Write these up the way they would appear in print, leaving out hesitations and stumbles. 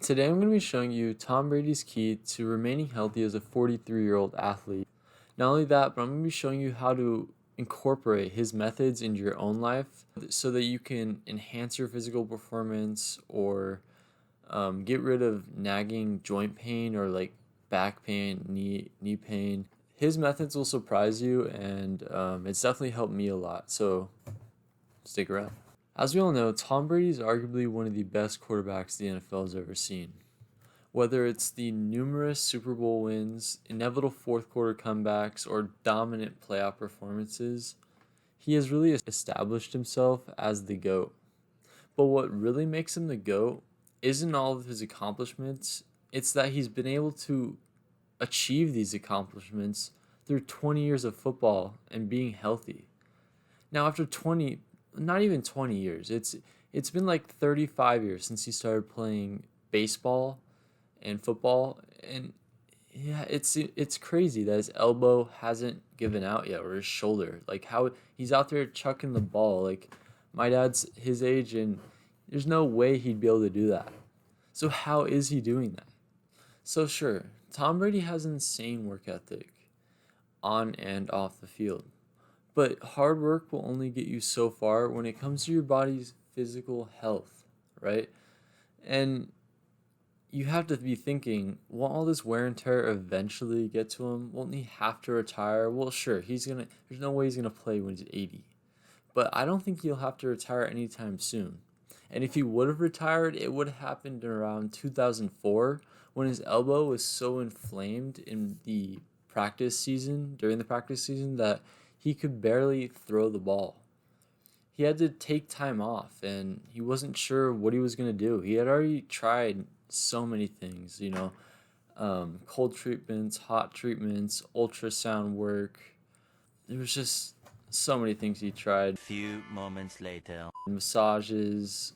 Today I'm going to be showing you Tom Brady's key to remaining healthy as a 43-year-old athlete. Not only that, but I'm going to be showing you how to incorporate his methods into your own life so that you can enhance your physical performance or get rid of nagging joint pain or like back pain, knee pain. His methods will surprise you, and it's definitely helped me a lot. So stick around. As we all know, Tom Brady is arguably one of the best quarterbacks the NFL has ever seen. Whether it's the numerous Super Bowl wins, inevitable fourth quarter comebacks, or dominant playoff performances, he has really established himself as the GOAT. But what really makes him the GOAT isn't all of his accomplishments, it's that he's been able to achieve these accomplishments through 20 years of football and being healthy. Now, after 20, not even 20 years, it's been like 35 years since he started playing baseball and football, and yeah, it's crazy that his elbow hasn't given out yet, or his shoulder. Like how he's out there chucking the ball. Like my dad's his age, and there's no way he'd be able to do that. So how is he doing that? So sure, Tom Brady has an insane work ethic on and off the field. But hard work will only get you so far when it comes to your body's physical health, right? And you have to be thinking, won't all this wear and tear eventually get to him? Won't he have to retire? Well, sure, there's no way he's gonna play when he's 80. But I don't think he'll have to retire anytime soon. And if he would have retired, it would have happened around 2004 when his elbow was so inflamed during the practice season, that he could barely throw the ball. He had to take time off and he wasn't sure what he was going to do. He had already tried so many things, cold treatments, hot treatments, ultrasound work. There was just so many things he tried. Few moments later. Massages,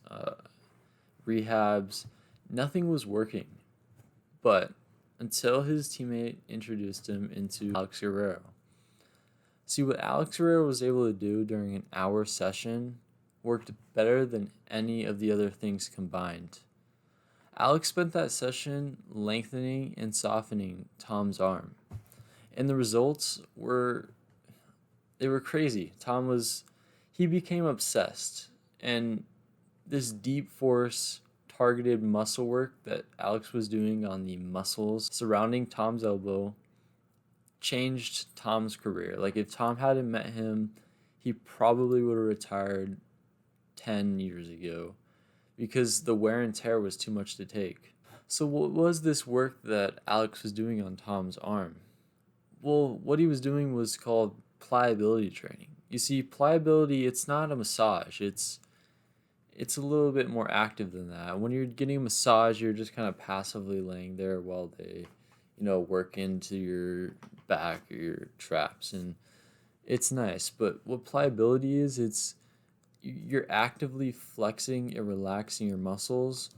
rehabs, nothing was working. But until his teammate introduced him into Alex Guerrero. See, what Alex Guerrero was able to do during an hour session worked better than any of the other things combined. Alex spent that session lengthening and softening Tom's arm, and the results were they were crazy. He became obsessed, and this deep force targeted muscle work that Alex was doing on the muscles surrounding Tom's elbow changed Tom's career. Like if Tom hadn't met him, he probably would have retired 10 years ago because the wear and tear was too much to take. So what was this work that Alex was doing on Tom's arm? Well, what he was doing was called pliability training. You see, pliability, it's not a massage. It's a little bit more active than that. When you're getting a massage, you're just kind of passively laying there while they, work into your back or your traps, and it's nice. But what pliability is, you're actively flexing and relaxing your muscles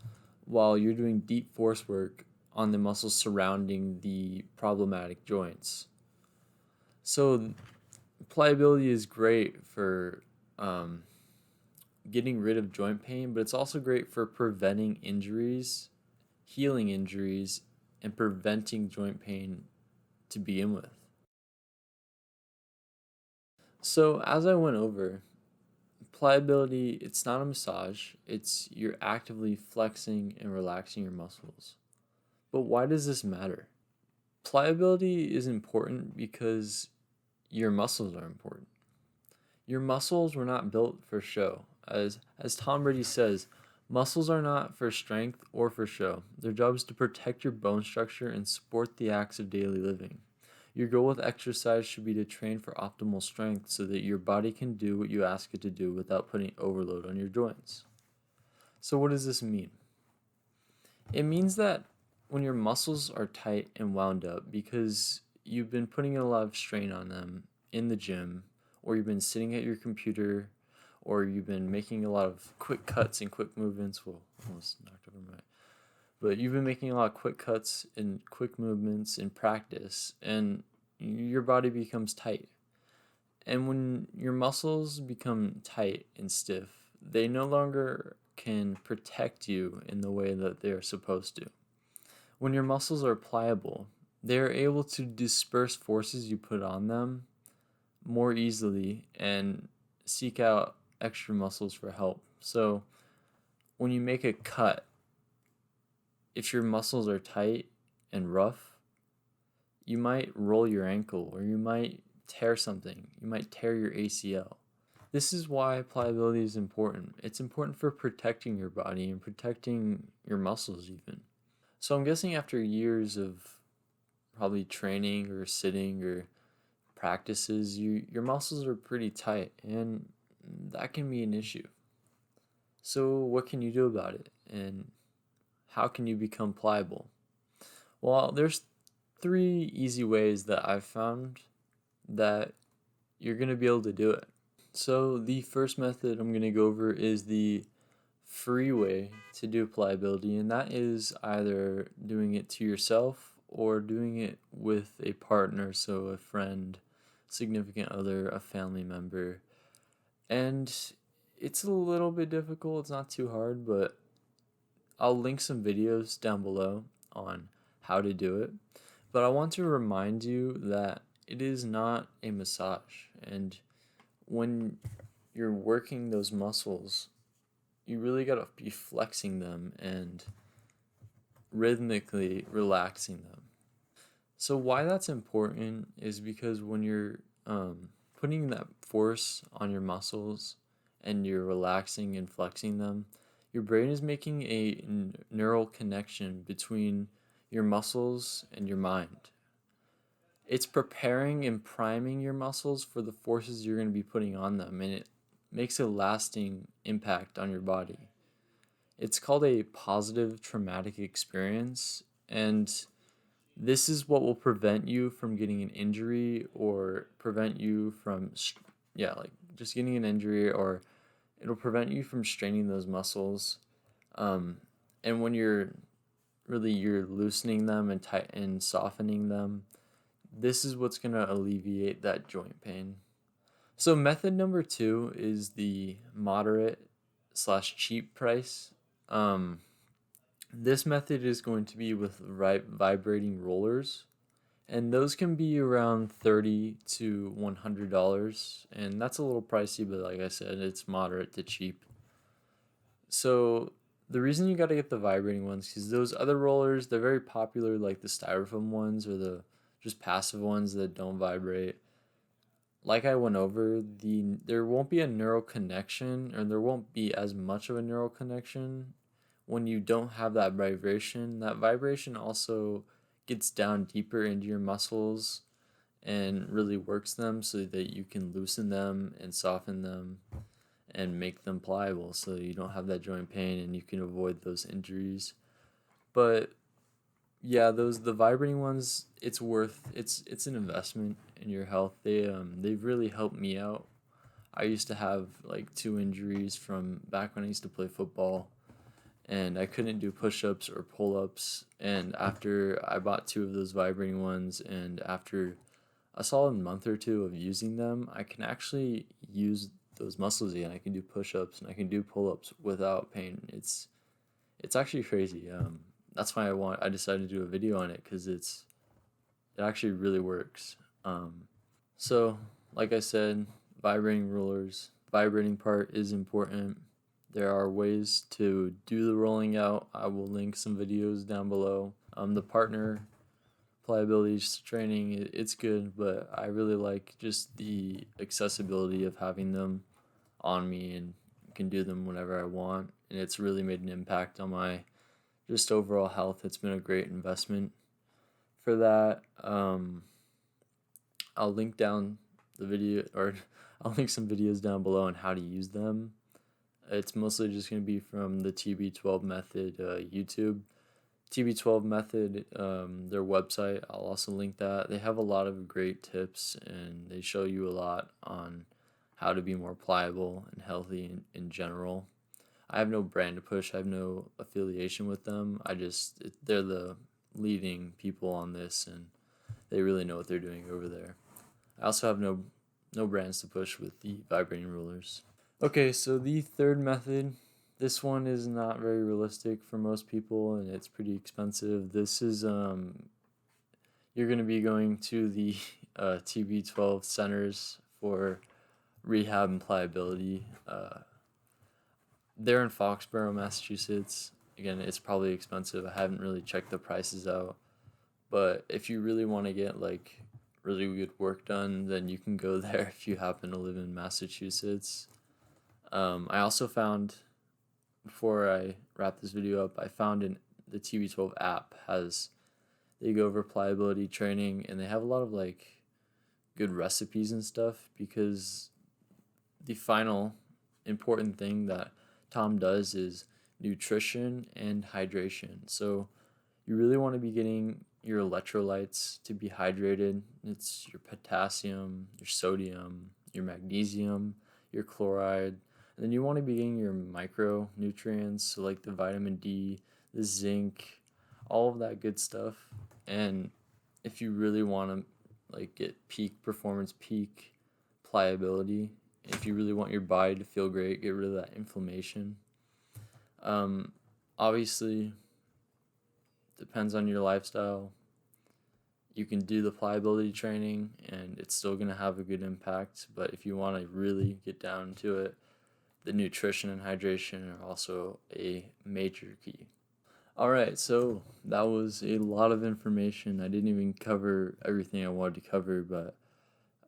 while you're doing deep force work on the muscles surrounding the problematic joints. So pliability is great for getting rid of joint pain, but it's also great for preventing injuries, healing injuries, and preventing joint pain to begin with. So, as I went over, pliability, it's not a massage, it's you're actively flexing and relaxing your muscles. But why does this matter? Pliability is important because your muscles are important. Your muscles were not built for show. As Tom Brady says, muscles are not for strength or for show. Their job is to protect your bone structure and support the acts of daily living. Your goal with exercise should be to train for optimal strength so that your body can do what you ask it to do without putting overload on your joints. So what does this mean? It means that when your muscles are tight and wound up because you've been putting a lot of strain on them in the gym, or you've been sitting at your computer, or you've been making a lot of quick cuts and quick movements. Well, almost knocked over my. But you've been making a lot of quick cuts and quick movements in practice, and your body becomes tight. And when your muscles become tight and stiff, they no longer can protect you in the way that they're supposed to. When your muscles are pliable, they are able to disperse forces you put on them more easily and seek out extra muscles for help. So when you make a cut, if your muscles are tight and rough, you might roll your ankle or you might tear something. You might tear your ACL. This is why pliability is important. It's important for protecting your body and protecting your muscles even. So I'm guessing after years of probably training or sitting or practices, your muscles are pretty tight, and that can be an issue. So what can you do about it, and how can you become pliable? Well, there's 3 easy ways that I've found that you're going to be able to do it. So the first method I'm going to go over is the free way to do pliability, and that is either doing it to yourself or doing it with a partner, so a friend, significant other, a family member. And it's a little bit difficult, it's not too hard, but I'll link some videos down below on how to do it. But I want to remind you that it is not a massage, and when you're working those muscles, you really gotta be flexing them and rhythmically relaxing them. So why that's important is because when you're putting that force on your muscles and you're relaxing and flexing them, your brain is making a neural connection between your muscles and your mind. It's preparing and priming your muscles for the forces you're going to be putting on them, and it makes a lasting impact on your body. It's called a positive traumatic experience, and this is what will prevent you from getting an injury or prevent you from, like just getting an injury, or it'll prevent you from straining those muscles. And when you're loosening them and tight and softening them, this is what's going to alleviate that joint pain. So method number 2 is the moderate slash cheap price. This method is going to be with vibrating rollers, and those can be around $30 to $100, and that's a little pricey, but like I said, it's moderate to cheap. So the reason you got to get the vibrating ones, because those other rollers, they're very popular, like the styrofoam ones or the just passive ones that don't vibrate. Like I went over, there won't be a neural connection, or there won't be as much of a neural connection when you don't have that vibration. That vibration also gets down deeper into your muscles and really works them so that you can loosen them and soften them and make them pliable so you don't have that joint pain and you can avoid those injuries. But yeah, the vibrating ones, it's an investment in your health. They've really helped me out. I used to have like 2 injuries from back when I used to play football, and I couldn't do push-ups or pull-ups. And after I bought 2 of those vibrating ones, and after a solid month or 2 of using them, I can actually use those muscles again. I can do push-ups and I can do pull-ups without pain. It's actually crazy. That's why I decided to do a video on it, because it actually really works. So like I said, vibrating rollers, vibrating part is important. There are ways to do the rolling out. I will link some videos down below. The partner pliability training, it's good, but I really like just the accessibility of having them on me and can do them whenever I want. And it's really made an impact on my just overall health. It's been a great investment for that. I'll link down the video, or I'll link some videos down below on how to use them. It's mostly just going to be from the TB12 method YouTube. TB12 method, their website, I'll also link that. They have a lot of great tips, and they show you a lot on how to be more pliable and healthy in general. I have no brand to push. I have no affiliation with them. They're the leading people on this, and they really know what they're doing over there. I also have no brands to push with the vibrating rulers. Okay, so the third method This one is not very realistic for most people, and it's pretty expensive. This is you're going to be going to the TB12 centers for rehab and pliability. They're in Foxborough, Massachusetts. Again, it's probably expensive. I haven't really checked the prices out, but if you really want to get like really good work done, then you can go there if you happen to live in Massachusetts. I also found, before I wrap this video up, I found in the TB12 app they go over pliability training, and they have a lot of like good recipes and stuff, because the final important thing that Tom does is nutrition and hydration. So you really want to be getting your electrolytes to be hydrated. It's your potassium, your sodium, your magnesium, your chloride. And then you want to be getting your micronutrients, so like the vitamin D, the zinc, all of that good stuff. And if you really want to like get peak performance, peak pliability, if you really want your body to feel great, get rid of that inflammation. Obviously, depends on your lifestyle. You can do the pliability training and it's still going to have a good impact. But if you want to really get down to it, the nutrition and hydration are also a major key. All right, so that was a lot of information. I didn't even cover everything I wanted to cover, but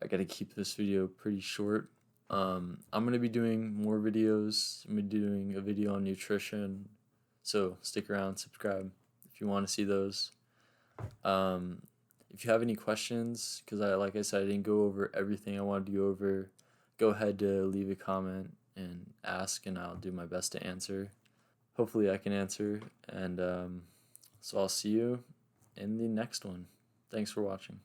I got to keep this video pretty short. I'm going to be doing more videos. I'm going to be doing a video on nutrition, so stick around, subscribe if you want to see those. If you have any questions, because like I said, I didn't go over everything I wanted to go over, go ahead to leave a comment and ask, and I'll do my best to answer. Hopefully I can answer, and so I'll see you in the next one. Thanks for watching.